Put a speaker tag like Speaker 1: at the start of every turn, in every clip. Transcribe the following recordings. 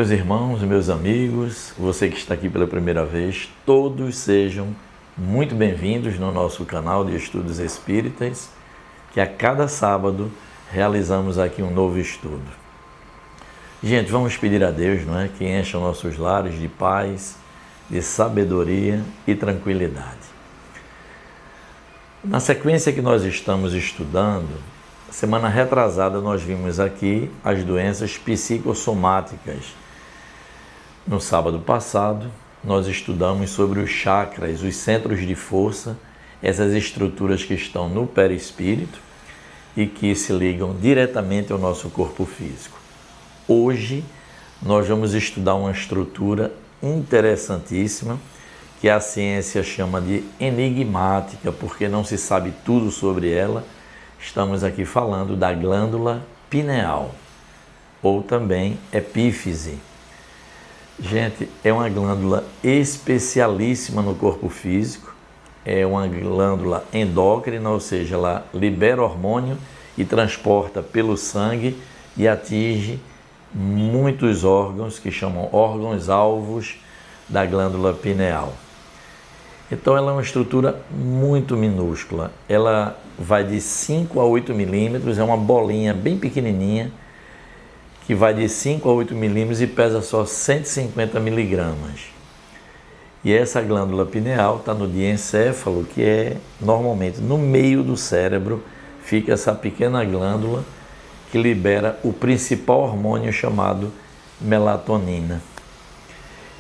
Speaker 1: Meus irmãos, meus amigos, você que está aqui pela primeira vez, todos sejam muito bem-vindos no nosso canal de Estudos Espíritas, que a cada sábado realizamos aqui um novo estudo. Gente, vamos pedir a Deus, não é, que encha nossos lares de paz, de sabedoria e tranquilidade. Na sequência que nós estamos estudando, semana retrasada nós vimos aqui as doenças psicossomáticas. No sábado passado, nós estudamos sobre os chakras, os centros de força, essas estruturas que estão no perispírito e que se ligam diretamente ao nosso corpo físico. Hoje, nós vamos estudar uma estrutura interessantíssima que a ciência chama de enigmática, porque não se sabe tudo sobre ela. Estamos aqui falando da glândula pineal, ou também epífise. Gente, é uma glândula especialíssima no corpo físico, é uma glândula endócrina, ou seja, ela libera hormônio e transporta pelo sangue e atinge muitos órgãos que chamam órgãos-alvos da glândula pineal. Então ela é uma estrutura muito minúscula, ela vai de 5 a 8 milímetros, é uma bolinha bem pequenininha, que vai de 5 a 8 milímetros e pesa só 150 miligramas. E essa glândula pineal está no diencéfalo, que é normalmente no meio do cérebro, fica essa pequena glândula que libera o principal hormônio chamado melatonina.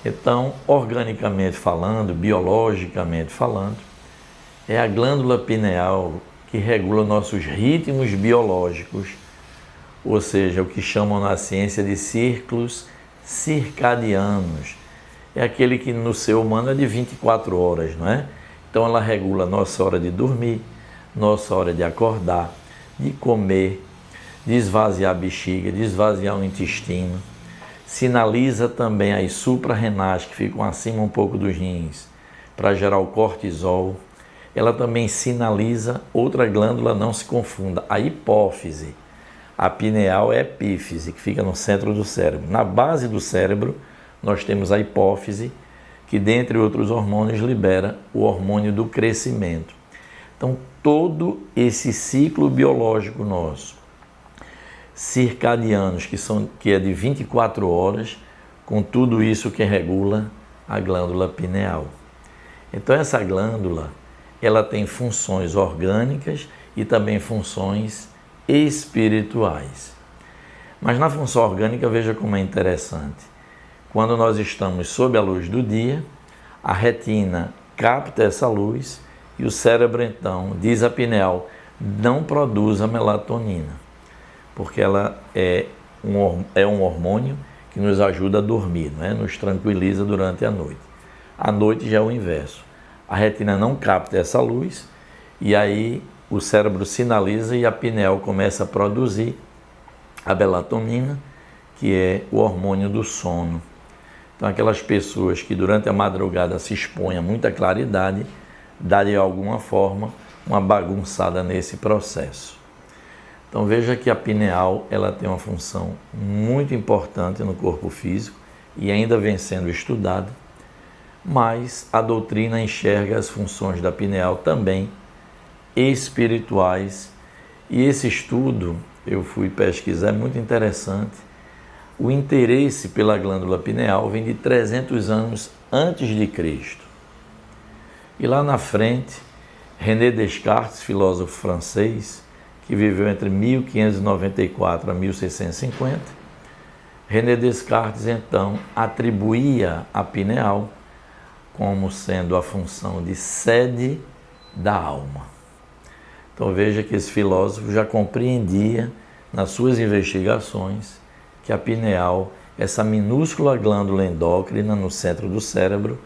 Speaker 1: Então, organicamente falando, biologicamente falando, é a glândula pineal que regula nossos ritmos biológicos, ou seja, o que chamam na ciência de ciclos circadianos. É aquele que no ser humano é de 24 horas, não é? Então ela regula nossa hora de dormir, nossa hora de acordar, de comer, de esvaziar a bexiga, de esvaziar o intestino. Sinaliza também as suprarrenais, que ficam acima um pouco dos rins, para gerar o cortisol. Ela também sinaliza outra glândula, não se confunda, a hipófise. A pineal é a epífise, que fica no centro do cérebro. Na base do cérebro, nós temos a hipófise, que, dentre outros hormônios, libera o hormônio do crescimento. Então, todo esse ciclo biológico nosso, circadianos, que é de 24 horas, com tudo isso que regula a glândula pineal. Então, essa glândula, ela tem funções orgânicas e também funções espirituais. Mas na função orgânica, veja como é interessante. Quando nós estamos sob a luz do dia, a retina capta essa luz e o cérebro, então, diz a pineal, não produz a melatonina, porque ela é um hormônio que nos ajuda a dormir, não é? Nos tranquiliza durante a noite. À noite já é o inverso. A retina não capta essa luz e aí o cérebro sinaliza e a pineal começa a produzir a melatonina, que é o hormônio do sono. Então, aquelas pessoas que durante a madrugada se expõem a muita claridade, dá de alguma forma uma bagunçada nesse processo. Então, veja que a pineal ela tem uma função muito importante no corpo físico e ainda vem sendo estudada, mas a doutrina enxerga as funções da pineal também espirituais. E esse estudo, eu fui pesquisar, é muito interessante. O interesse pela glândula pineal vem de 300 anos antes de Cristo. E lá na frente, René Descartes, filósofo francês, que viveu entre 1594 a 1650, René Descartes, então, atribuía a pineal como sendo a função de sede da alma. Então veja que esse filósofo já compreendia nas suas investigações que a pineal, essa minúscula glândula endócrina no centro do cérebro,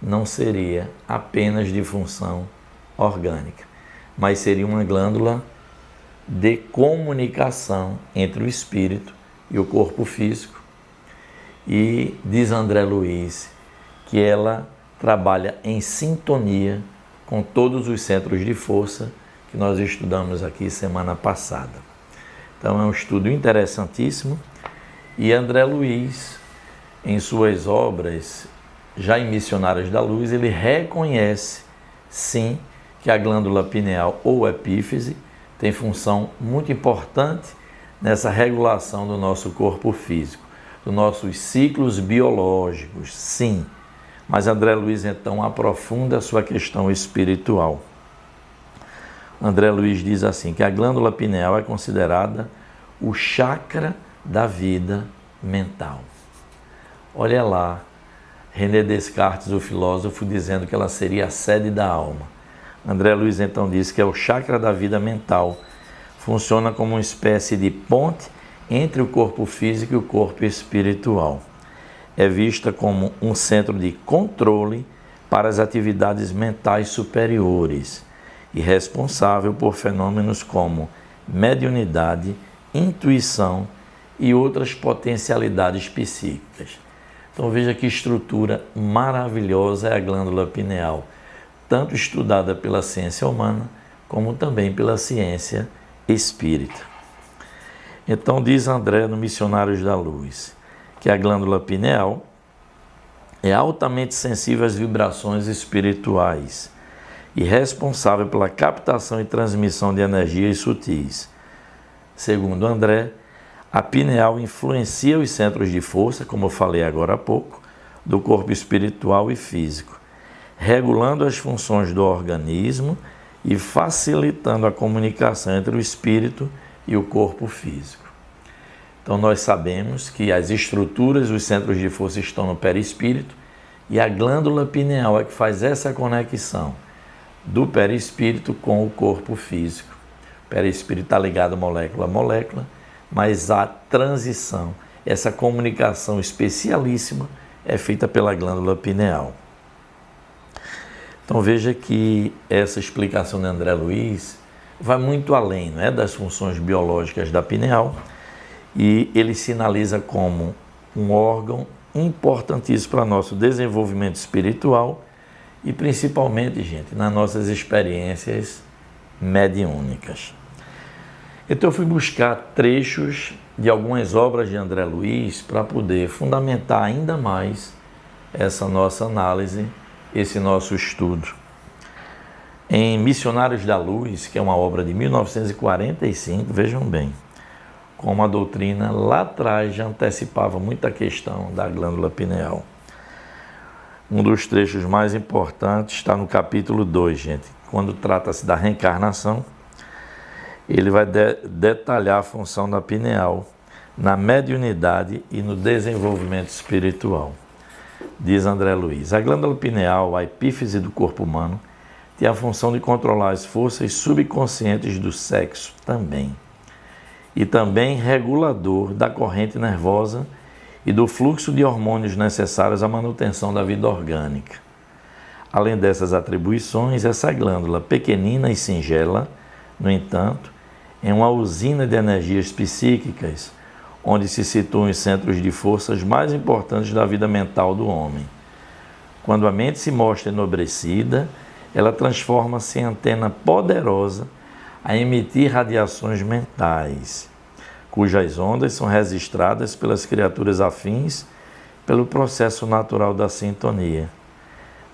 Speaker 1: não seria apenas de função orgânica, mas seria uma glândula de comunicação entre o espírito e o corpo físico. E diz André Luiz que ela trabalha em sintonia com todos os centros de força que nós estudamos aqui semana passada. Então é um estudo interessantíssimo e André Luiz em suas obras, já em Missionários da Luz, ele reconhece, sim, que a glândula pineal ou epífise tem função muito importante nessa regulação do nosso corpo físico, dos nossos ciclos biológicos, sim. Mas André Luiz, então, aprofunda a sua questão espiritual. André Luiz diz assim, que a glândula pineal é considerada o chakra da vida mental. Olha lá, René Descartes, o filósofo, dizendo que ela seria a sede da alma. André Luiz então diz que é o chakra da vida mental. Funciona como uma espécie de ponte entre o corpo físico e o corpo espiritual. É vista como um centro de controle para as atividades mentais superiores e responsável por fenômenos como mediunidade, intuição e outras potencialidades psíquicas. Então veja que estrutura maravilhosa é a glândula pineal, tanto estudada pela ciência humana como também pela ciência espírita. Então diz André no Missionários da Luz que a glândula pineal é altamente sensível às vibrações espirituais e responsável pela captação e transmissão de energias sutis. Segundo André, a pineal influencia os centros de força, como eu falei agora há pouco, do corpo espiritual e físico, regulando as funções do organismo e facilitando a comunicação entre o espírito e o corpo físico. Então nós sabemos que as estruturas, os centros de força estão no perispírito e a glândula pineal é que faz essa conexão do perispírito com o corpo físico. O perispírito está ligado molécula a molécula, mas a transição, essa comunicação especialíssima é feita pela glândula pineal. Então veja que essa explicação de André Luiz vai muito além, não é, das funções biológicas da pineal, e ele sinaliza como um órgão importantíssimo para nosso desenvolvimento espiritual e principalmente, gente, nas nossas experiências mediúnicas. Então eu fui buscar trechos de algumas obras de André Luiz para poder fundamentar ainda mais essa nossa análise, esse nosso estudo. Em Missionários da Luz, que é uma obra de 1945, vejam bem, como a doutrina lá atrás já antecipava muita questão da glândula pineal. Um dos trechos mais importantes está no capítulo 2, gente. Quando trata-se da reencarnação, ele vai detalhar a função da pineal na mediunidade e no desenvolvimento espiritual. Diz André Luiz, a glândula pineal, a epífise do corpo humano, tem a função de controlar as forças subconscientes do sexo também. E também regulador da corrente nervosa e do fluxo de hormônios necessários à manutenção da vida orgânica. Além dessas atribuições, essa glândula pequenina e singela, no entanto, é uma usina de energias psíquicas, onde se situam os centros de forças mais importantes da vida mental do homem. Quando a mente se mostra enobrecida, ela transforma-se em antena poderosa a emitir radiações mentais, cujas ondas são registradas pelas criaturas afins pelo processo natural da sintonia.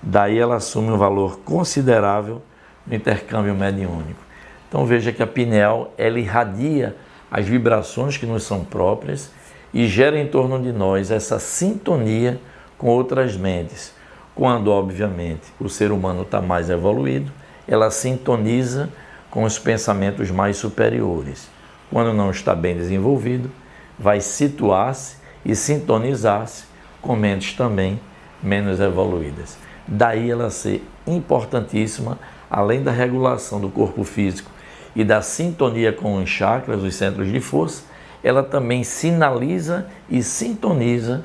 Speaker 1: Daí ela assume um valor considerável no intercâmbio mediúnico. Então veja que a pineal, ela irradia as vibrações que nos são próprias e gera em torno de nós essa sintonia com outras mentes. Quando, obviamente, o ser humano está mais evoluído, ela sintoniza com os pensamentos mais superiores. Quando não está bem desenvolvido, vai situar-se e sintonizar-se com mentes também menos evoluídas. Daí ela ser importantíssima, além da regulação do corpo físico e da sintonia com os chakras, os centros de força, ela também sinaliza e sintoniza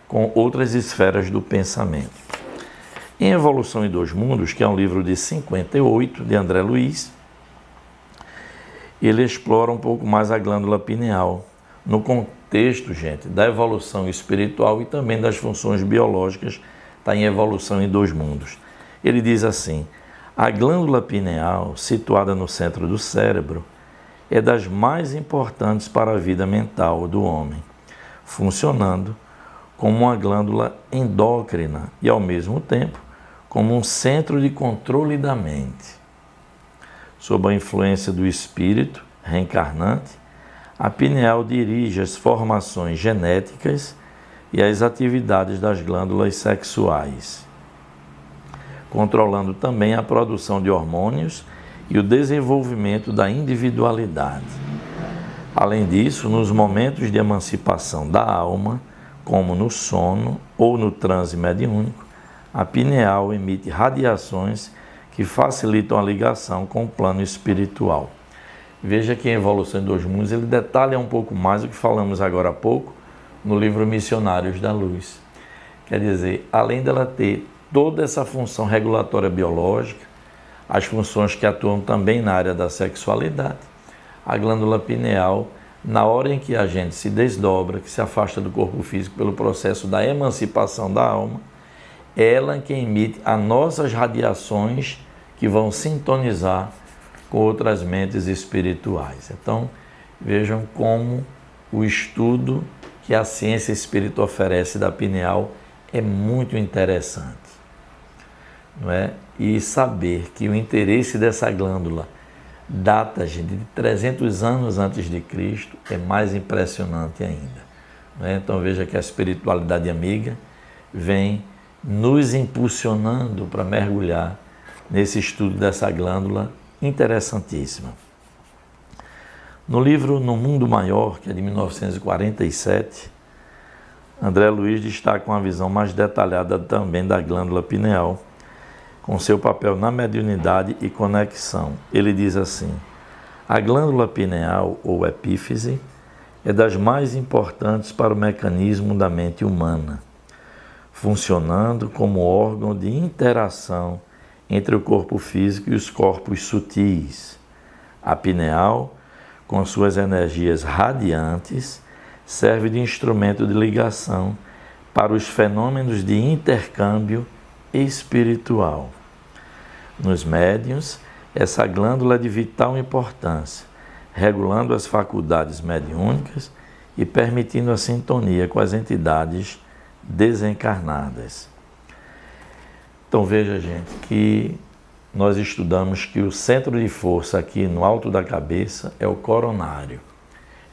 Speaker 1: com outras esferas do pensamento. Em Evolução em Dois Mundos, que é um livro de 58, de André Luiz, ele explora um pouco mais a glândula pineal, no contexto, gente, da evolução espiritual e também das funções biológicas, está em Evolução em Dois Mundos. Ele diz assim, a glândula pineal, situada no centro do cérebro, é das mais importantes para a vida mental do homem, funcionando como uma glândula endócrina e, ao mesmo tempo, como um centro de controle da mente. Sob a influência do espírito reencarnante, a pineal dirige as formações genéticas e as atividades das glândulas sexuais, controlando também a produção de hormônios e o desenvolvimento da individualidade. Além disso, nos momentos de emancipação da alma, como no sono ou no transe mediúnico, a pineal emite radiações que facilitam a ligação com o plano espiritual. Veja que a Evolução em Dois Mundos ele detalha um pouco mais o que falamos agora há pouco no livro Missionários da Luz. Quer dizer, além dela ter toda essa função regulatória biológica, as funções que atuam também na área da sexualidade, a glândula pineal, na hora em que a gente se desdobra, que se afasta do corpo físico pelo processo da emancipação da alma, ela que emite as nossas radiações que vão sintonizar com outras mentes espirituais. Então, vejam como o estudo que a ciência espírita oferece da pineal é muito interessante, não é? E saber que o interesse dessa glândula data de 300 anos antes de Cristo é mais impressionante ainda, não é? Então veja que a espiritualidade amiga vem nos impulsionando para mergulhar nesse estudo dessa glândula interessantíssima. No livro No Mundo Maior, que é de 1947, André Luiz destaca uma visão mais detalhada também da glândula pineal, com seu papel na mediunidade e conexão. Ele diz assim: a glândula pineal, ou epífise, é das mais importantes para o mecanismo da mente humana, funcionando como órgão de interação entre o corpo físico e os corpos sutis. A pineal, com suas energias radiantes, serve de instrumento de ligação para os fenômenos de intercâmbio espiritual. Nos médiuns, essa glândula é de vital importância, regulando as faculdades mediúnicas e permitindo a sintonia com as entidades desencarnadas. Então veja, gente, que nós estudamos que o centro de força aqui no alto da cabeça é o coronário.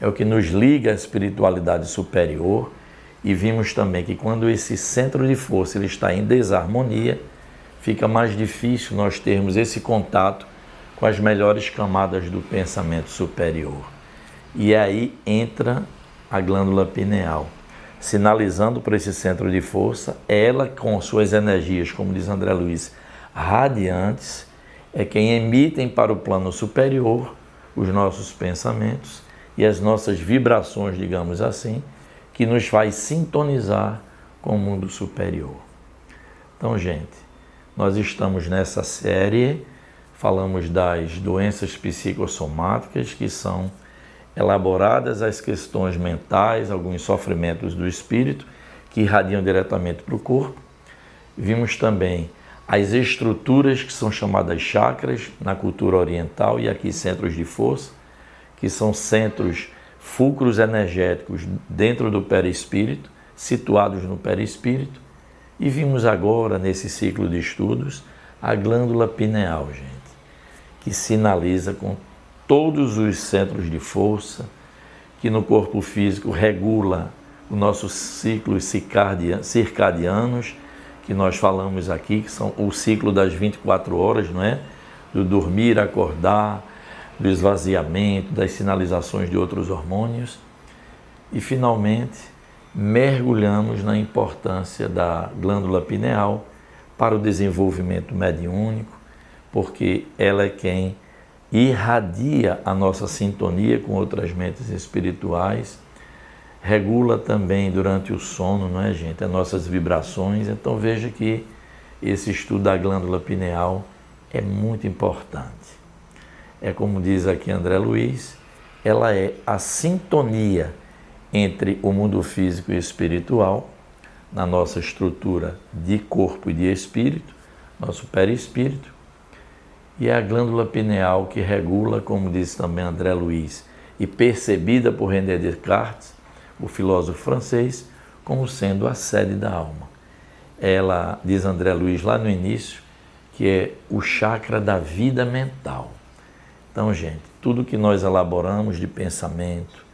Speaker 1: É o que nos liga à espiritualidade superior, e vimos também que quando esse centro de força ele está em desarmonia, fica mais difícil nós termos esse contato com as melhores camadas do pensamento superior. E aí entra a glândula pineal, sinalizando para esse centro de força, ela com suas energias, como diz André Luiz, radiantes, é quem emitem para o plano superior os nossos pensamentos e as nossas vibrações, digamos assim, que nos faz sintonizar com o mundo superior. Então, gente, nós estamos nessa série, falamos das doenças psicossomáticas, que são elaboradas as questões mentais, alguns sofrimentos do espírito, que irradiam diretamente para o corpo. Vimos também as estruturas que são chamadas chakras na cultura oriental e aqui centros de força, que são centros, fulcros energéticos dentro do perispírito, situados no perispírito. E vimos agora, nesse ciclo de estudos, a glândula pineal, gente, que sinaliza com todos os centros de força, que no corpo físico regula os nossos ciclos circadianos, que nós falamos aqui, que são o ciclo das 24 horas, não é? Do dormir, acordar, do esvaziamento, das sinalizações de outros hormônios. E, finalmente, mergulhamos na importância da glândula pineal para o desenvolvimento mediúnico, porque ela é quem irradia a nossa sintonia com outras mentes espirituais, regula também durante o sono, não é, gente, as nossas vibrações. Então veja que esse estudo da glândula pineal é muito importante. É como diz aqui André Luiz, ela é a sintonia entre o mundo físico e espiritual, na nossa estrutura de corpo e de espírito, nosso perispírito, e é a glândula pineal que regula, como disse também André Luiz, e percebida por René Descartes, o filósofo francês, como sendo a sede da alma. Ela, diz André Luiz lá no início, que é o chakra da vida mental. Então, gente, tudo que nós elaboramos de pensamento,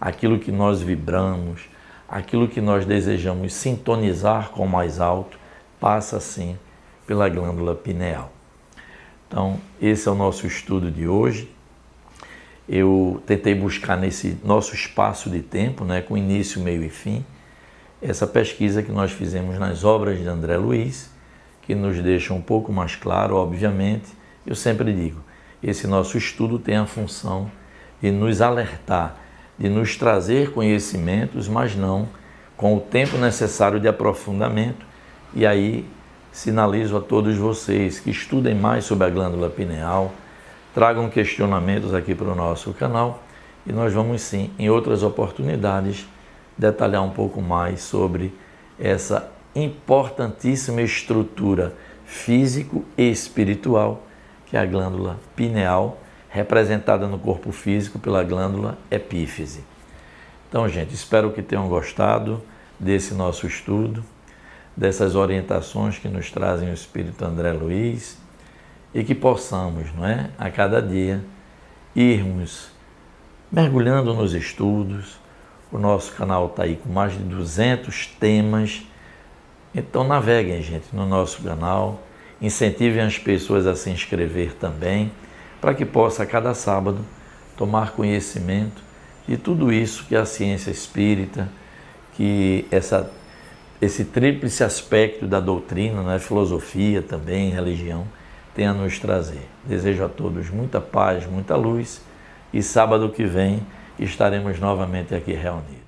Speaker 1: aquilo que nós vibramos, aquilo que nós desejamos sintonizar com o mais alto, passa sim pela glândula pineal. Então, esse é o nosso estudo de hoje. Eu tentei buscar nesse nosso espaço de tempo, com início, meio e fim, essa pesquisa que nós fizemos nas obras de André Luiz, que nos deixa um pouco mais claro, obviamente. Eu sempre digo, esse nosso estudo tem a função de nos alertar, de nos trazer conhecimentos, mas não com o tempo necessário de aprofundamento. E aí sinalizo a todos vocês que estudem mais sobre a glândula pineal, tragam questionamentos aqui para o nosso canal e nós vamos sim, em outras oportunidades, detalhar um pouco mais sobre essa importantíssima estrutura físico e espiritual que é a glândula pineal, representada no corpo físico pela glândula epífise. Então, gente, espero que tenham gostado desse nosso estudo, dessas orientações que nos trazem o Espírito André Luiz e que possamos, a cada dia, irmos mergulhando nos estudos. O nosso canal está aí com mais de 200 temas. Então naveguem, gente, no nosso canal, incentivem as pessoas a se inscrever também, para que possa, a cada sábado, tomar conhecimento de tudo isso que a ciência espírita, que esse tríplice aspecto da doutrina, filosofia também, religião, tem a nos trazer. Desejo a todos muita paz, muita luz e sábado que vem estaremos novamente aqui reunidos.